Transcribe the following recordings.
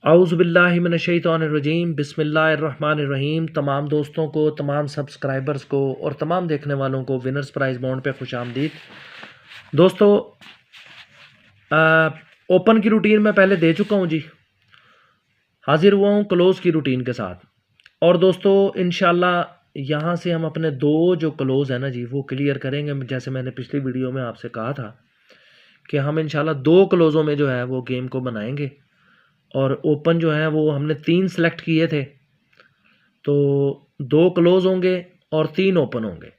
औज़ुबिल्लाहिमिनश्शैतानिर्रजीम बिस्मिल्लाहिर्रहमानिर्रहीम। तमाम दोस्तों को, तमाम सब्सक्राइबर्स को और तमाम देखने वालों को विनर्स प्राइज़ बॉन्ड पे खुश आमदीद। दोस्तों, ओपन की रूटीन मैं पहले दे चुका हूँ जी। हाजिर हुआ हूँ क्लोज़ की रूटीन के साथ। और दोस्तों इंशाल्लाह यहाँ से हम अपने दो जो क्लोज़ है ना जी वो क्लियर करेंगे। जैसे मैंने पिछली वीडियो में आपसे कहा था कि हम इंशाल्लाह दो क्लोज़ों में जो है वो गेम को बनाएंगे। और ओपन जो है वो हमने 3 सेलेक्ट किए थे, तो 2 क्लोज होंगे और 3 ओपन होंगे।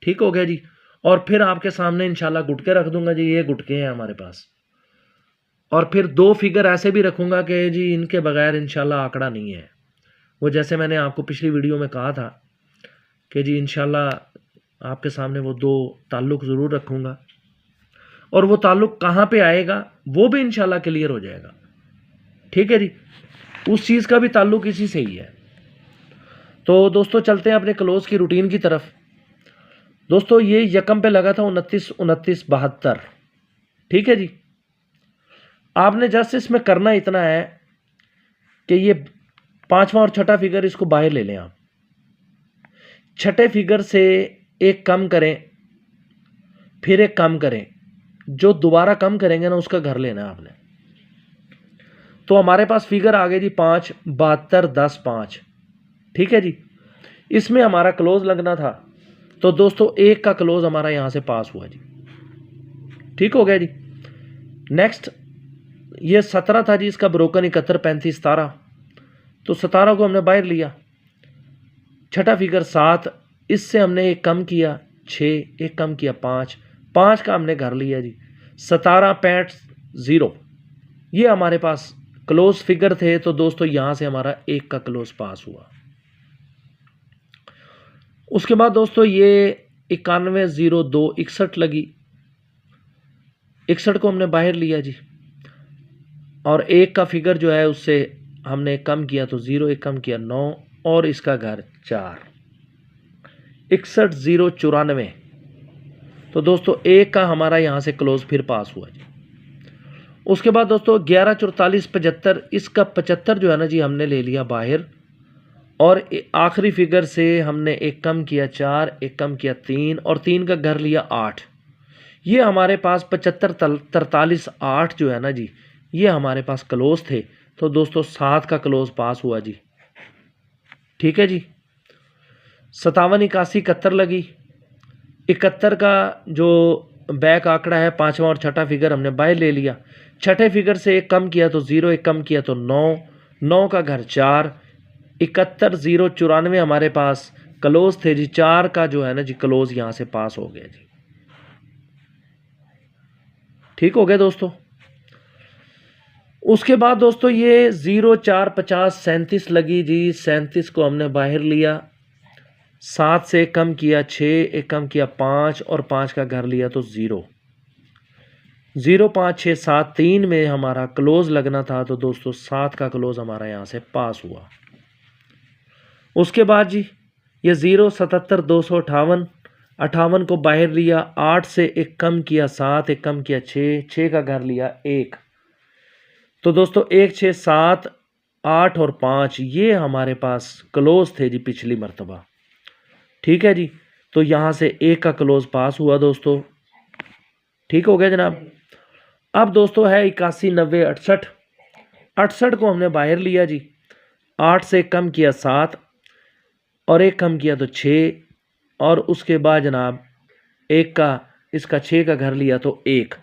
ठीक हो गया जी। और फिर आपके सामने इंशाल्लाह गुटके रख दूंगा जी, ये गुटके हैं हमारे पास। और फिर 2 फिगर ऐसे भी रखूंगा कि जी इनके बगैर इंशाल्लाह आंकड़ा नहीं है। वो जैसे मैंने आपको पिछली वीडियो में कहा था कि जी इंशाल्लाह आपके सामने वो 2 ताल्लुक ज़रूर रखूंगा। और वो ताल्लुक कहाँ पे आएगा वो भी इंशाल्लाह क्लियर हो जाएगा। ठीक है जी, उस चीज़ का भी ताल्लुक इसी से ही है। तो दोस्तों चलते हैं अपने क्लोज की रूटीन की तरफ। दोस्तों ये यकम पे लगा था 29 29 72। ठीक है जी। आपने जस्ट इसमें करना इतना है कि ये पांचवा और छठा फिगर इसको बाहर ले लें। आप छठे फिगर से एक कम करें, फिर एक कम करें, जो दोबारा कम करेंगे ना उसका घर लेना है आपने। तो हमारे पास फिगर आ गई जी 5 72 10 5। ठीक है जी। इसमें हमारा क्लोज लगना था, तो दोस्तों एक का क्लोज हमारा यहां से पास हुआ जी। ठीक हो गया जी। नेक्स्ट ये 17 था जी, इसका ब्रोकन 71 35 17। तो 17 को हमने बाहर लिया। छठा फिगर 7, इससे हमने एक कम किया 6, एक कम किया 5, 5 का हमने घर लिया जी। 17 65 0 ये हमारे पास क्लोज फिगर थे। तो दोस्तों यहां से हमारा एक का क्लोज पास हुआ। उसके बाद दोस्तों ये 91 02 61 लगी। 61 को हमने बाहर लिया जी। और एक का फिगर जो है उससे हमने कम किया, तो 0 एक कम किया 9 और इसका घर 4। 61 0 94। तो दोस्तों एक का हमारा यहां से क्लोज फिर पास हुआ जी। उसके बाद दोस्तों 11 44 75, इसका 75 जो है ना जी हमने ले लिया बाहर। और आखिरी फिगर से हमने एक कम किया 4, एक कम किया 3 और 3 का घर लिया 8। ये हमारे पास 75 43 8 जो है ना जी ये हमारे पास क्लोज थे। तो दोस्तों 7 का क्लोज पास हुआ जी। ठीक है जी। 57 81 71 लगी। 71 का जो बैक आंकड़ा है पांचवा और छठा फिगर हमने बाहर ले लिया। छठे फिगर से एक कम किया तो 0, एक कम किया तो 9, 9 का घर 4। 71 0 94 हमारे पास क्लोज थे जी। 4 का जो है ना जी क्लोज यहां से पास हो गया जी। ठीक हो गया दोस्तों। उसके बाद दोस्तों ये 0 4 50 37 लगी जी। 37 को हमने बाहर लिया। 7 से एक कम किया 6, एक कम किया 5 और 5 का घर लिया तो 0। 0 5 6 7 3 में हमारा क्लोज लगना था। तो दोस्तों 7 का क्लोज हमारा यहां से पास हुआ। उसके बाद जी ये 0 77 258, 58 को बाहर लिया। 8 से एक कम किया 7, एक कम किया 6, 6 का घर लिया 1। तो दोस्तों 1 6 7 8 और 5 ये हमारे पास क्लोज थे जी पिछली मर्तबा। ठीक है जी। तो यहां से एक का क्लोज पास हुआ दोस्तों। ठीक हो गया जनाब। अब दोस्तों है 81 90 68। 68 को हमने बाहर लिया जी। 8 से कम किया 7 और एक कम किया तो 6 और उसके बाद जनाब एक का इसका 6 का घर लिया तो 1।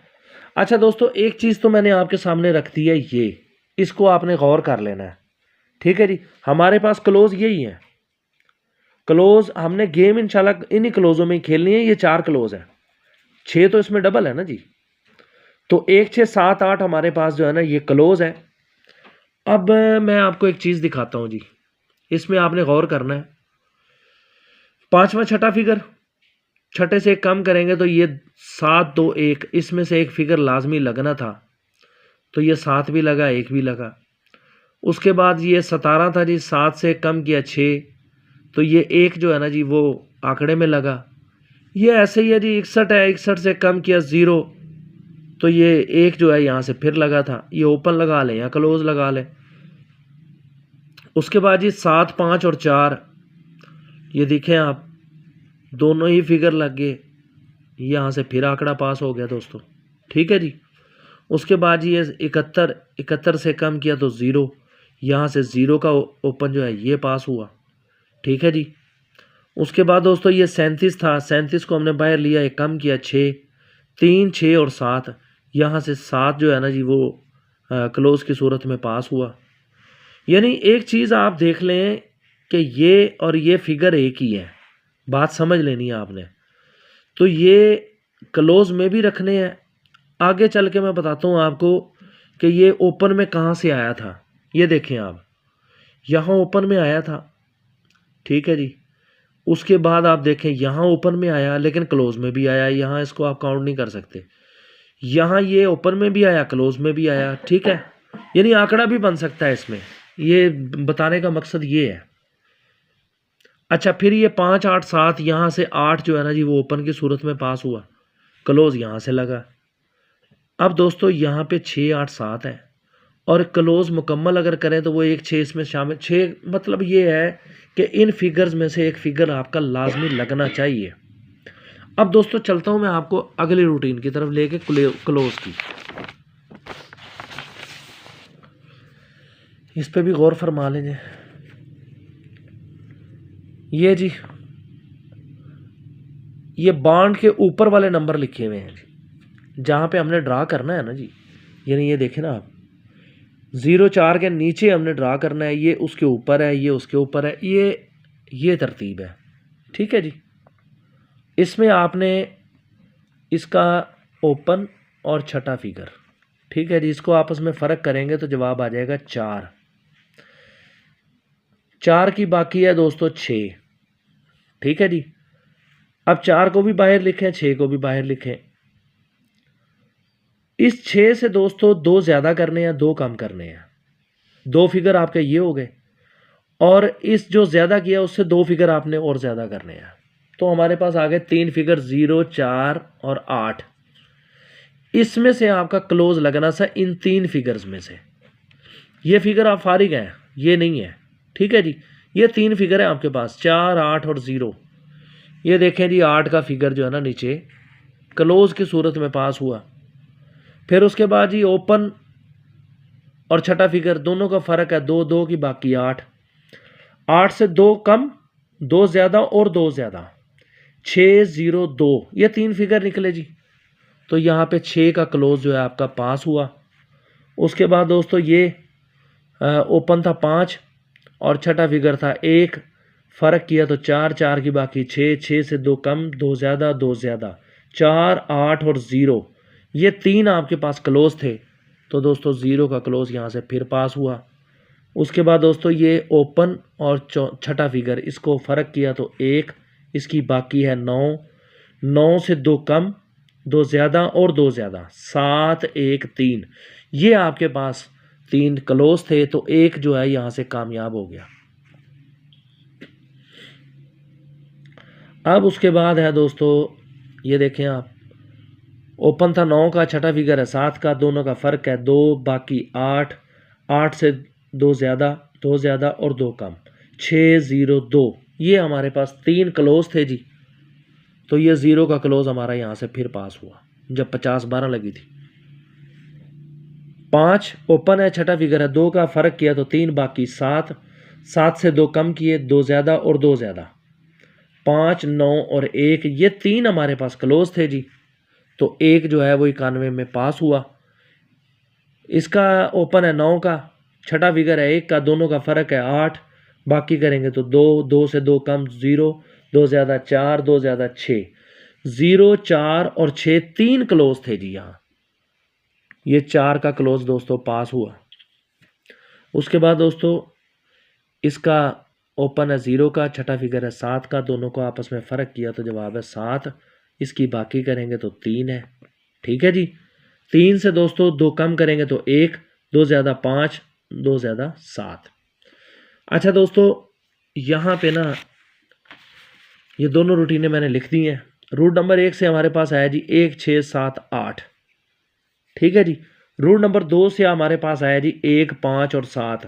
अच्छा दोस्तों एक चीज़ तो मैंने आपके सामने रख दी है, ये इसको आपने गौर कर लेना है। ठीक है जी। हमारे पास क्लोज यही है। क्लोज हमने गेम इंशाल्लाह इन्हीं क्लोजों में ही खेलनी है। ये 4 क्लोज है, 6 तो इसमें डबल है ना जी। तो 1 6 7 8 हमारे पास जो है ना ये क्लोज है। अब मैं आपको एक चीज़ दिखाता हूँ जी, इसमें आपने गौर करना है। पांचवा छठा फिगर, छठे से एक कम करेंगे तो ये 7 2 1, इसमें से एक फिगर लाजमी लगना था। तो ये 7 भी लगा, 1 भी लगा। उसके बाद ये 17 था जी। 7 से कम किया 6, तो ये 1 जो है ना जी वो आंकड़े में लगा। ये ऐसे ही है जी। 61 है, 61 से कम किया 0, तो ये एक जो है यहाँ से फिर लगा था, ये ओपन लगा लें या क्लोज लगा लें। उसके बाद ये 7, 5 और 4, ये देखें आप दोनों ही फिगर लग गए, यहाँ से फिर आंकड़ा पास हो गया दोस्तों। ठीक है जी। उसके बाद ये 71 से कम किया तो 0, यहाँ से 0 का ओपन जो है ये पास हुआ। ठीक है जी। उसके बाद दोस्तों ये 37 था, 37 को हमने बाहर लिया, एक कम किया 6, 3, 6 और 7, यहाँ से 7 जो है ना जी वो क्लोज की सूरत में पास हुआ। यानी एक चीज़ आप देख लें कि ये और ये फिगर एक ही है, बात समझ लेनी है आपने। तो ये क्लोज में भी रखने हैं। आगे चल के मैं बताता हूँ आपको कि ये ओपन में कहाँ से आया था। ये देखें आप, यहाँ ओपन में आया था। ठीक है जी। उसके बाद आप देखें यहाँ ओपन में आया लेकिन क्लोज में भी आया, यहाँ इसको आप काउंट नहीं कर सकते। यहाँ ये ओपन में भी आया, क्लोज में भी आया। ठीक है, यानी आंकड़ा भी बन सकता है इसमें, ये बताने का मकसद ये है। अच्छा, फिर ये 5, 8, 7, यहाँ से 8 जो है ना जी वो ओपन की सूरत में पास हुआ, क्लोज यहाँ से लगा। अब दोस्तों यहाँ पे 6, 8, 7 है और क्लोज मुकम्मल अगर करें तो वो 1, 6 इसमें शामिल। 6 मतलब ये है कि इन फिगर्स में से एक फिगर आपका लाजमी लगना चाहिए। अब दोस्तों चलता हूँ मैं आपको अगली रूटीन की तरफ लेके क्लोज की। इस पे भी गौर फरमा लेंगे। ये जी ये बाउंड के ऊपर वाले नंबर लिखे हुए हैं जी, जहाँ पे हमने ड्रा करना है ना जी। यानी ये देखें ना आप, 0, 4 के नीचे हमने ड्रा करना है, ये उसके ऊपर है, ये उसके ऊपर है, ये तरतीब है। ठीक है जी। इसमें आपने इसका ओपन और छठा फिगर, ठीक है जी, इसको आपस में फ़र्क करेंगे तो जवाब आ जाएगा 4। 4 की बाकी है दोस्तों 6। ठीक है जी। अब 4 को भी बाहर लिखें, 6 को भी बाहर लिखें। इस 6 से दोस्तों 2 ज़्यादा करने हैं, 2 कम करने हैं। 2 फिगर आपके ये हो गए और इस जो ज़्यादा किया उससे 2 फिगर आपने और ज़्यादा करने हैं। तो हमारे पास आ गए 3 फिगर, 0, 4 और 8। इसमें से आपका क्लोज लगना सा इन 3 फिगर्स में से। ये फिगर आप फारिग हैं, ये नहीं है। ठीक है जी। ये 3 फिगर है आपके पास, 4, 8 और 0। ये देखें जी 8 का फिगर जो है ना नीचे क्लोज की सूरत में पास हुआ। फिर उसके बाद जी ओपन और छठा फिगर दोनों का फ़र्क है 2, 2 की बाकी 8। 8 से 2 कम, 2 ज़्यादा और 2 ज़्यादा, 6, 0, 2, ये 3 फिगर निकले जी। तो यहाँ पे 6 का क्लोज जो है आपका पास हुआ। उसके बाद दोस्तों ये ओपन था 5 और छठा फिगर था 1, फ़र्क किया तो 4, 4 की बाकी 6, 6 से 2 कम, 2 ज़्यादा, 2 ज़्यादा, 4, 8 और 0, ये 3 आपके पास क्लोज थे। तो दोस्तों 0 का क्लोज यहाँ से फिर पास हुआ। उसके बाद दोस्तों ये ओपन और छठा फिगर, इसको फ़र्क किया तो 1, इसकी बाकी है 9, 9 से 2 कम, 2 ज़्यादा और 2 ज़्यादा, 7, 1, 3, ये आपके पास 3 क्लोज थे। तो 1 जो है यहाँ से कामयाब हो गया। अब उसके बाद है दोस्तों ये देखें आप, ओपन था 9 का, छठा फिगर है 7 का, दोनों का फ़र्क है 2, बाकी 8, 8 से 2 ज़्यादा, 2 ज़्यादा और 2 कम, 6, 0, 2, ये हमारे पास 3 क्लोज थे जी। तो ये 0 का क्लोज हमारा यहाँ से फिर पास हुआ जब 50, 12 लगी थी। 5 ओपन है, छठा फिगर है 2 का, फ़र्क किया तो 3, बाकी 7, 7 से 2 कम किए, 2 ज़्यादा और 2 ज़्यादा, 5, 9 और 1, ये 3 हमारे पास क्लोज थे जी। तो 1 जो है वो 91 में पास हुआ। इसका ओपन है 9 का, छठा फिगर है 1 का, दोनों का फ़र्क है 8, बाकी करेंगे तो 2, 2 से 2 कम 0, 2 ज़्यादा 4, 2 ज़्यादा 6, 0, 4 और 6, 3 क्लोज थे जी। यहाँ ये 4 का क्लोज दोस्तों पास हुआ। उसके बाद दोस्तों इसका ओपन है 0 का, छठा फिगर है 7 का, दोनों को आपस में फ़र्क किया तो जवाब है 7, इसकी बाकी करेंगे तो 3 है। ठीक है जी। 3 से दोस्तों 2 कम करेंगे तो 1, 2 ज़्यादा 5, 2 ज़्यादा 7। अच्छा दोस्तों यहाँ पे ना ये दोनों रूटीनें मैंने लिख दी हैं। रूट नंबर 1 से हमारे पास आया जी 1, 6, 7, 8। ठीक है जी। रूल नंबर 2 से हमारे पास आया जी 1, 5 और 7।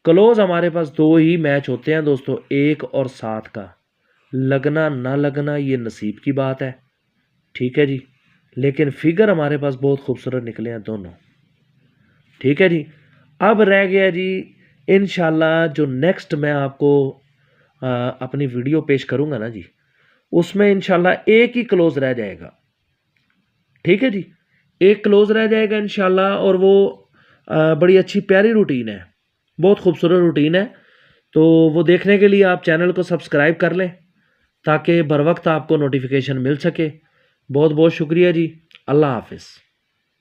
क्लोज हमारे पास 2 ही मैच होते हैं दोस्तों, 1 और 7 का। लगना ना लगना ये नसीब की बात है, ठीक है जी। लेकिन फिगर हमारे पास बहुत खूबसूरत निकले हैं दोनों, ठीक है जी। अब रह गया जी इंशाल्लाह जो नेक्स्ट मैं आपको अपनी वीडियो पेश करूंगा ना जी, उसमें इंशाल्लाह एक ही क्लोज रह जाएगा, ठीक है जी। एक क्लोज रह जाएगा इंशाल्लाह, और वो बड़ी अच्छी प्यारी रूटीन है, बहुत खूबसूरत रूटीन है। तो वो देखने के लिए आप चैनल को सब्सक्राइब कर लें ताकि बर वक्त आपको नोटिफिकेशन मिल सके। बहुत बहुत शुक्रिया जी। अल्लाह हाफिज़।